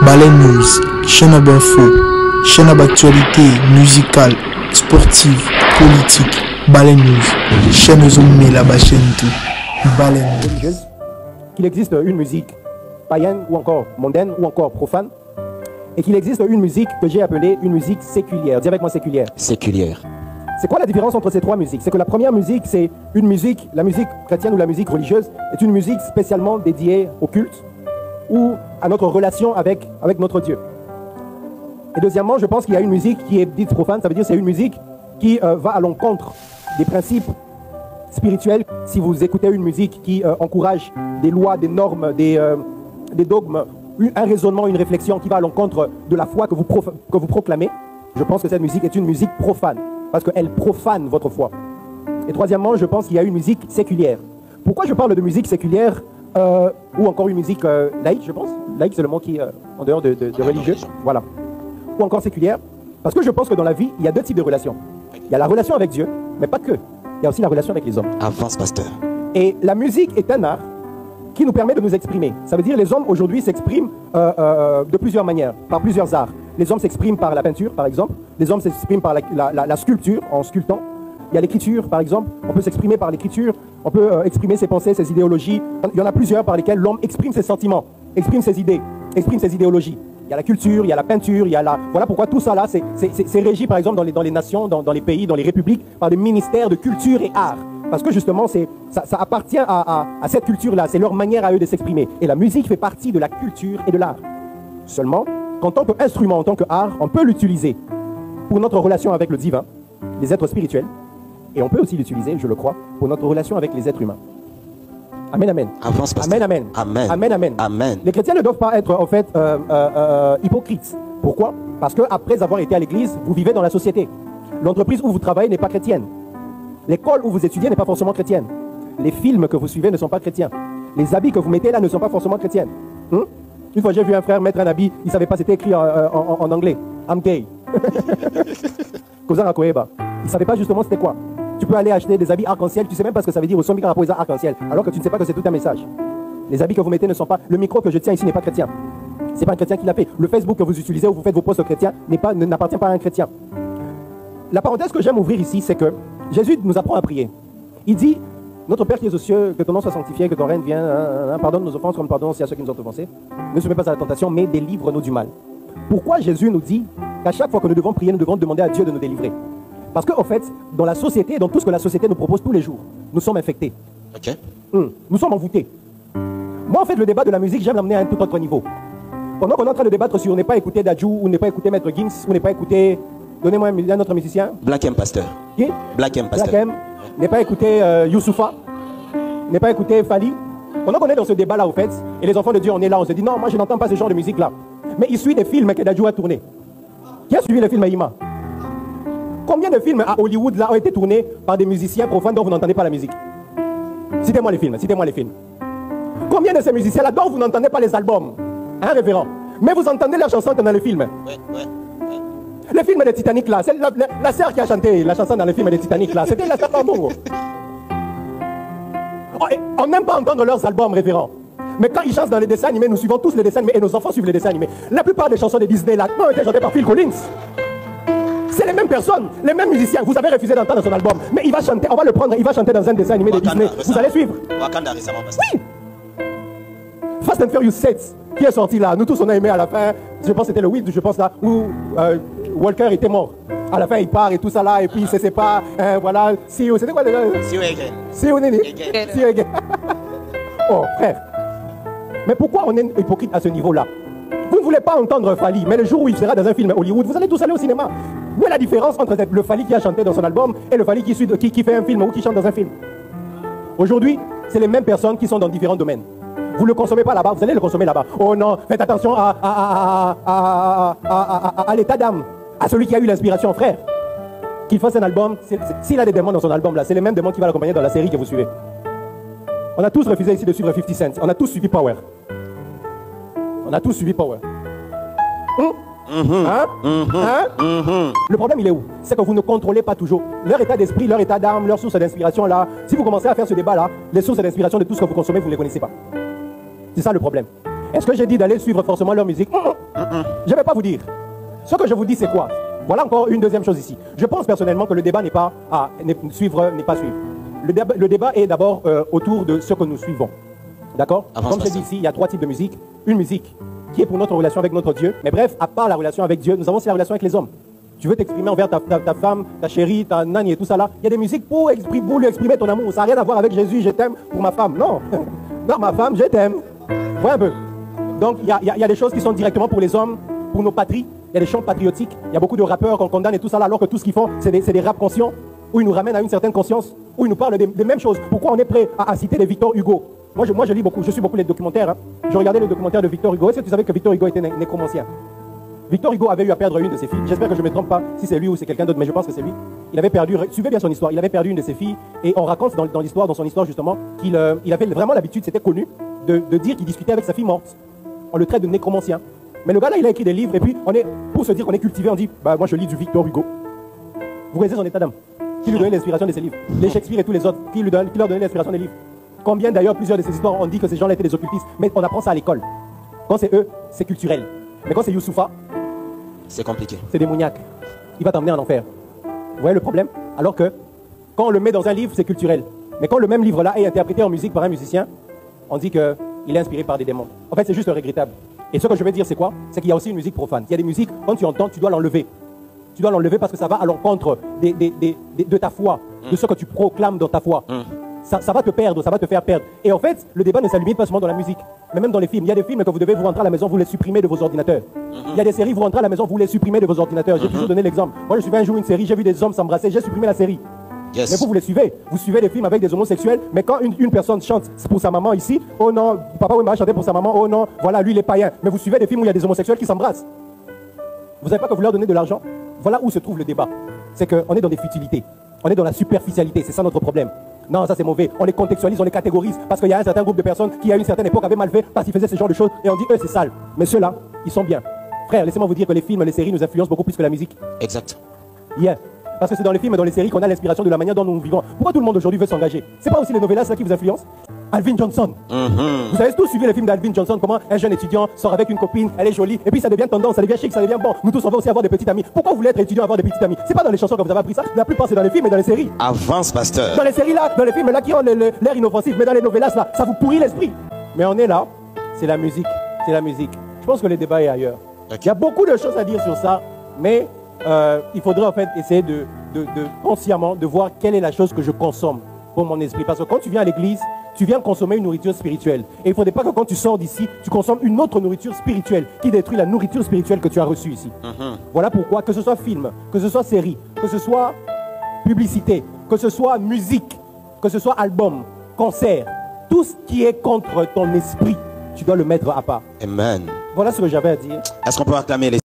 Baleine News, chaîne d'info, chaîne d'actualité musicale, sportive, politique. Baleine News, chaîne zoomée là-bas, chaîne tout. Baleine News. Qu'il existe une musique païenne ou encore mondaine ou encore profane, et qu'il existe une musique que j'ai appelée une musique séculière. Dis avec moi séculière. Séculière. C'est quoi la différence entre ces trois musiques? C'est que la première musique, c'est une musique, la musique chrétienne ou la musique religieuse, est une musique spécialement dédiée au culte ou à notre relation avec notre Dieu. Et deuxièmement, je pense qu'il y a une musique qui est dite profane, ça veut dire c'est une musique qui va à l'encontre des principes spirituels. Si vous écoutez une musique qui encourage des lois, des normes, des dogmes, un raisonnement, une réflexion qui va à l'encontre de la foi que vous proclamez, je pense que cette musique est une musique profane, parce qu'elle profane votre foi. Et troisièmement, je pense qu'il y a une musique séculière. Pourquoi je parle de musique séculière ou encore une musique laïque, je pense. Laïque, c'est le mot qui en dehors de religieux. Voilà. Ou encore séculière. Parce que je pense que dans la vie, il y a deux types de relations. Il y a la relation avec Dieu, mais pas que. Il y a aussi la relation avec les hommes. Avance, pasteur. Et la musique est un art qui nous permet de nous exprimer. Ça veut dire que les hommes aujourd'hui s'expriment de plusieurs manières, par plusieurs arts. Les hommes s'expriment par la peinture, par exemple. Les hommes s'expriment par la sculpture, en sculptant. Il y a l'écriture, par exemple. On peut s'exprimer par l'écriture. On peut exprimer ses pensées, ses idéologies. Il y en a plusieurs par lesquels l'homme exprime ses sentiments, exprime ses idées, exprime ses idéologies. Il y a la culture, il y a la peinture, il y a la... Voilà pourquoi tout ça là, c'est régi, par exemple, dans les nations, dans les pays, dans les républiques, par des ministères de culture et art. Parce que justement, ça appartient à cette culture-là. C'est leur manière à eux de s'exprimer. Et la musique fait partie de la culture et de l'art. Seulement, qu'en tant qu'instrument, en tant qu'art, on peut l'utiliser pour notre relation avec le divin, les êtres spirituels. Et on peut aussi l'utiliser, je le crois, pour notre relation avec les êtres humains. Amen, amen. Avance, pasteur. Amen, amen. Amen. Amen, amen. Amen. Les chrétiens ne doivent pas être, en fait, hypocrites. Pourquoi? Parce qu'après avoir été à l'église, vous vivez dans la société. L'entreprise où vous travaillez n'est pas chrétienne. L'école où vous étudiez n'est pas forcément chrétienne. Les films que vous suivez ne sont pas chrétiens. Les habits que vous mettez là ne sont pas forcément chrétiens. Une fois, j'ai vu un frère mettre un habit, il ne savait pas, c'était écrit en anglais. I'm gay. Il ne savait pas justement c'était quoi. Tu peux aller acheter des habits arc-en-ciel, tu ne sais même pas ce que ça veut dire au son arc-en-ciel, alors que tu ne sais pas que c'est tout un message. Les habits que vous mettez ne sont pas... Le micro que je tiens ici n'est pas chrétien. Ce n'est pas un chrétien qui l'a fait. Le Facebook que vous utilisez où vous faites vos posts chrétiens n'appartient pas à un chrétien. La parenthèse que j'aime ouvrir ici, c'est que Jésus nous apprend à prier. Il dit, notre Père qui es aux cieux, que ton nom soit sanctifié, que ton règne vienne, pardonne nos offenses comme pardonne aussi à ceux qui nous ont offensés. Ne soumets pas à la tentation, mais délivre-nous du mal. Pourquoi Jésus nous dit qu'à chaque fois que nous devons prier, nous devons demander à Dieu de nous délivrer? Parce qu'en fait, dans la société, dans tout ce que la société nous propose tous les jours, nous sommes infectés. Ok. Nous sommes envoûtés. Moi, en fait, le débat de la musique, j'aime l'amener à un tout autre niveau. Pendant qu'on est en train de débattre sur n'est pas écouter Dadju, ou n'est pas écouter Maître Gims, ou n'est pas écouter... Donnez-moi un autre musicien. Black M, pasteur. Qui? Black M, pasteur. Black M. N'est pas écouter Youssoufa. N'est pas écouter Fali. Pendant qu'on est dans ce débat-là, au fait, et les enfants de Dieu, on est là, on se dit non, moi je n'entends pas ce genre de musique-là. Mais il suit des films que Dadju a tournés. Qui a suivi les films Aïma? Combien de films à Hollywood là ont été tournés par des musiciens profanes dont vous n'entendez pas la musique? Citez-moi les films, citez-moi les films. Combien de ces musiciens là dont vous n'entendez pas les albums? Hein, révérend? Mais vous entendez leurs chansons dans les films. Ouais. Le film de Titanic là, c'est la sœur qui a chanté la chanson dans le film de Titanic là, c'était la sœur Bambo. On n'aime pas entendre leurs albums, révérend. Mais quand ils chantent dans les dessins animés, nous suivons tous les dessins animés et nos enfants suivent les dessins animés. La plupart des chansons de Disney là ont été chantées par Phil Collins. C'est les mêmes personnes, les mêmes musiciens. Vous avez refusé d'entendre son album, mais il va chanter, on va le prendre, il va chanter dans un dessin animé de Disney. Vous allez suivre. Wakanda récemment, pasteur. Oui. Fast and Furious 7, qui est sorti là, nous tous on a aimé à la fin, je pense que c'était le 8, je pense là, où Walker était mort. À la fin il part et tout ça là, et puis il se sépare, voilà, see you, c'était quoi déjà? See you again. See you, Nini. See you again. Oh frère, mais pourquoi on est hypocrite à ce niveau-là? Vous ne voulez pas entendre Fali, mais le jour où il sera dans un film Hollywood, vous allez tous aller au cinéma. Où est la différence entre le Fali qui a chanté dans son album et le Fali qui fait un film ou qui chante dans un film? Aujourd'hui, c'est les mêmes personnes qui sont dans différents domaines. Vous ne le consommez pas là-bas, vous allez le consommer là-bas. Oh non, faites attention à l'état d'âme, à celui qui a eu l'inspiration, frère. Qu'il fasse un album, s'il a des démons dans son album là, c'est les mêmes démons qui vont l'accompagner dans la série que vous suivez. On a tous refusé ici de suivre 50 Cent, on a tous suivi Power. On a tous suivi Power. Le problème il est où? C'est que vous ne contrôlez pas toujours leur état d'esprit, leur état d'âme, leur source d'inspiration là. Si vous commencez à faire ce débat là, les sources d'inspiration de tout ce que vous consommez, vous ne les connaissez pas. C'est ça le problème. Est-ce que j'ai dit d'aller suivre forcément leur musique? Je ne vais pas vous dire. Ce que je vous dis, c'est quoi? Voilà encore une deuxième chose ici. Je pense personnellement que le débat n'est pas suivre, n'est pas suivre. Le débat est d'abord autour de ce que nous suivons. D'accord? Comme je dis ici, il y a 3 types de musique. Une musique qui est pour notre relation avec notre Dieu. Mais bref, à part la relation avec Dieu, nous avons aussi la relation avec les hommes. Tu veux t'exprimer envers ta femme, ta chérie, ta nanny et tout ça là. Il y a des musiques pour lui exprimer ton amour. Ça n'a rien à voir avec Jésus, je t'aime pour ma femme. Non. Non, ma femme, je t'aime. Voyez un peu. Donc, il y a des choses qui sont directement pour les hommes, pour nos patries. Il y a des chants patriotiques. Il y a beaucoup de rappeurs qu'on condamne et tout ça là, alors que tout ce qu'ils font, c'est des raps conscients, où ils nous ramènent à une certaine conscience, où ils nous parlent des mêmes choses. Pourquoi on est prêt à citer des Victor Hugo? Moi, je lis beaucoup, je suis beaucoup les documentaires. Hein. Je regardais le documentaire de Victor Hugo. Est-ce que tu savais que Victor Hugo était nécromancien? Victor Hugo avait eu à perdre une de ses filles. J'espère que je ne me trompe pas si c'est lui ou c'est quelqu'un d'autre, mais je pense que c'est lui. Il avait perdu, suivez bien son histoire, il avait perdu une de ses filles. Et on raconte dans son histoire justement, qu'il avait vraiment l'habitude, c'était connu, de dire qu'il discutait avec sa fille morte. On le traite de nécromancien. Mais le gars là, il a écrit des livres et puis pour se dire qu'on est cultivé, on dit, bah moi je lis du Victor Hugo. Vous connaissez son état d'âme? Qui lui donnait l'inspiration de ses livres? Les Shakespeare et tous les autres, qui leur donnaient l'inspiration des livres? Combien d'ailleurs, plusieurs de ces histoires, on dit que ces gens-là étaient des occultistes, mais on apprend ça à l'école. Quand c'est eux, c'est culturel. Mais quand c'est Youssoufa, c'est compliqué. C'est démoniaque. Il va t'emmener en enfer. Vous voyez le problème? Alors que, quand on le met dans un livre, c'est culturel. Mais quand le même livre-là est interprété en musique par un musicien, on dit qu'il est inspiré par des démons. En fait, c'est juste regrettable. Et ce que je veux dire, c'est quoi? C'est qu'il y a aussi une musique profane. Il y a des musiques, quand tu entends, tu dois l'enlever. Tu dois l'enlever parce que ça va à l'encontre de ta foi, de ce que tu proclames dans ta foi. Ça va te perdre, ça va te faire perdre. Et en fait, le débat ne s'allume pas seulement dans la musique, mais même dans les films. Il y a des films que vous devez vous rentrer à la maison, vous les supprimez de vos ordinateurs. Il y a des séries, vous rentrez à la maison, vous les supprimez de vos ordinateurs. J'ai toujours donné l'exemple. Moi, je suivais un jour une série, j'ai vu des hommes s'embrasser, j'ai supprimé la série. Yes. Mais vous les suivez. Vous suivez des films avec des homosexuels, mais quand une personne chante pour sa maman ici, oh non, papa Wemba a chanté pour sa maman, oh non, voilà, lui il est païen. Mais vous suivez des films où il y a des homosexuels qui s'embrassent. Vous savez pas que vous leur donnez de l'argent? Voilà où se trouve le débat. C'est qu'on est dans des futilités. On est dans la superficialité, c'est ça notre problème. Non, ça c'est mauvais. On les contextualise, on les catégorise, parce qu'il y a un certain groupe de personnes qui à une certaine époque avaient mal fait parce qu'ils faisaient ce genre de choses, et on dit eux c'est sale. Mais ceux-là, ils sont bien. Frère, laissez-moi vous dire que les films, les séries nous influencent beaucoup plus que la musique. Exact. Yeah. Parce que c'est dans les films et dans les séries qu'on a l'inspiration de la manière dont nous vivons. Pourquoi tout le monde aujourd'hui veut s'engager? C'est pas aussi les novellas là qui vous influencent? Alvin Johnson. Vous avez tous suivi les films d'Alvin Johnson, comment un jeune étudiant sort avec une copine, elle est jolie, et puis ça devient tendance, ça devient chic, ça devient bon. Nous tous on va aussi avoir des petites amies. Pourquoi vous voulez être étudiant avoir des petites amies? C'est pas dans les chansons que vous avez appris ça, la plupart c'est dans les films et dans les séries. Avance, pasteur. Dans les séries là, dans les films là qui ont l'air inoffensif, mais dans les novellas là, ça vous pourrit l'esprit. Mais on est là, c'est la musique, c'est la musique. Je pense que le débat est ailleurs. Okay. Il y a beaucoup de choses à dire sur ça, mais il faudrait en fait essayer de consciemment de voir quelle est la chose que je consomme pour mon esprit. Parce que quand tu viens à l'église, tu viens consommer une nourriture spirituelle. Et il ne faudrait pas que quand tu sors d'ici, tu consommes une autre nourriture spirituelle qui détruit la nourriture spirituelle que tu as reçue ici. Voilà pourquoi, que ce soit film, que ce soit série, que ce soit publicité, que ce soit musique, que ce soit album, concert, tout ce qui est contre ton esprit, tu dois le mettre à part. Amen. Voilà ce que j'avais à dire. Est-ce qu'on peut acclamer les